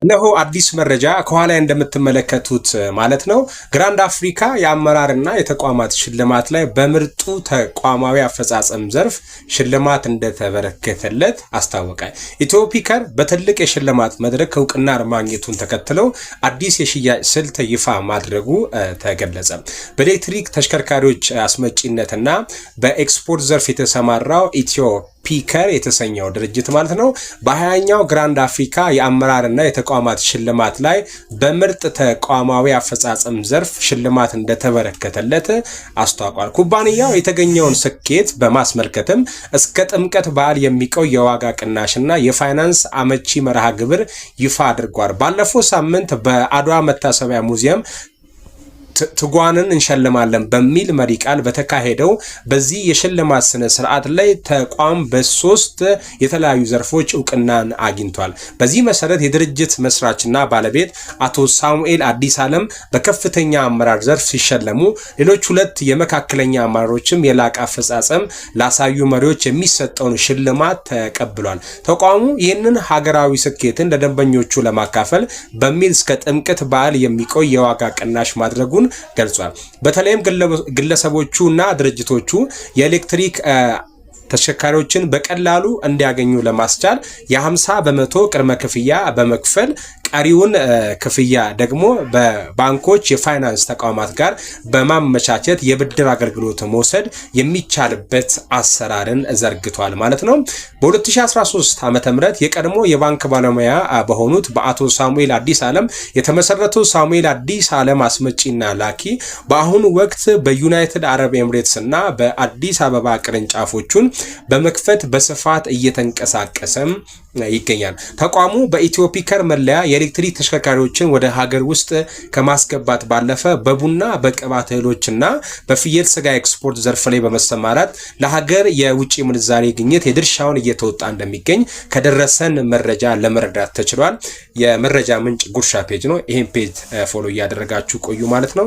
እነሆ አዲስ መረጃ ከኋላ እንደምትመለከቱት ማለት ነው። ግራንድ አፍሪካ የአመራርና የተቋማት ሽልማት ላይ በምርጡ ተቋማዊ አፈጻጸም ዘርፍ ሽልማት እንደተበረከተለት አስታወቀ። ኢትዮፒከር በትልቅ የሽልማት መድረክ እውቅና ማግኘቱን ተከትለው አዲስ የሽያጭ ስልት ይፋ ማድረጉ ተገለጸ። በኤሌክትሪክ ተሽከርካሪዎች አስመጪነትና በኤክስፖርት ዘርፍ የተሰማራው ኢትዮፒከር የተሰኘው ድርጅት ማለት ነው በ20ኛው ግራንድ አፍሪካ የአመራርና የተቋማት ሽልማት ላይ በምርጥ ተቋማዊ አፈጻጸም ዘርፍ ሽልማት እንደተበረከተለት አስታውቋል። ኩባንያው የተገኘውን ስኬት በማስመልከትም እስከ ጥምቀት በዓል የሚቆይ የዋጋ ቅናሽና የፋይናንስ አመቺ መርሃ ግብር ይፋ አድርጓል። ባለፈው ሳምንት በአድዋ መታሰቢያ ሙዚየም ትጓንን እንሸልማለን በሚል መሪ ቃል በተካሄደው በዚህ የሽልማት ስነ ስርዓት ላይ ተቋም በ3 የተለያዩ ዘርፎች እውቅናን አግኝቷል። በዚህ መሰረት የድርጅት መስራችና ባለቤት አቶ ሳሙኤል አዲስ ዓለም በከፍተኛ አመራር ዘርፍ ሲሸለሙ፣ ሌሎች 2 የመካከለኛ አመራሮችም የላቀ አፈጻጸም ላሳዩ መሪዎች የሚሰጠውን ሽልማት ተቀብሏል። ተቋሙ ይህንን ሀገራዊ ስኬትን ለደንበኞቹ ለማካፈል በሚል እስከ ጥምቀት በዓል የሚቆይ የዋጋ ቅናሽ ማድረጉን ገልጿል። በተለይም ግለሰቦቹና ድርጅቶቹ የኤሌክትሪክ ተሽከርካሪዎችን በቀላሉ እንዲያገኙ ለማስቻል የ50% ቅድመ ክፍያ በመክፈል ቀሪውን ክፍያ ደግሞ በባንኮች የፋይናንስ ተቋማት ጋር በማመቻቸት የብድር አገልግሎት መውሰድ የሚቻልበት አሰራርን ዘርግቷል ማለት ነው። በ2013 ዓ.ም የቀድሞ የባንክ ባለሙያ በሆኑት በአቶ ሳሙኤል አዲስ ዓለም የተመሰረተው ሳሙኤል አዲስ ዓለም አስመጪና ላኪ በአሁኑ ወቅት በዩናይትድ አረብ ኤምሬትስ እና በአዲስ አበባ ቅርንጫፎቹን በመክፈት በስፋት እየተንቀሳቀሰም ይገኛል። ተቋሙ በኢትዮፒከር መለያ የኤሌክትሪክ ተሽከርካሪዎችን ወደ ሀገር ውስጥ ከማስገባት ባለፈ በቡና በቅባት እህሎችና በፍየል ስጋ ኤክስፖርት ዘርፍ ላይ በመሰማራት ለሀገር የውጭ ምንዛሬ ግኝት የድርሻውን እየተወጣ እንደሚገኝ ከደረሰን መረጃ ለመረዳት ተችሏል። የመረጃ ምንጭ ጉርሻ ፔጅ ነው። ይሄን ፔጅ ፎሎ እያደረጋችሁ ቆዩ ማለት ነው።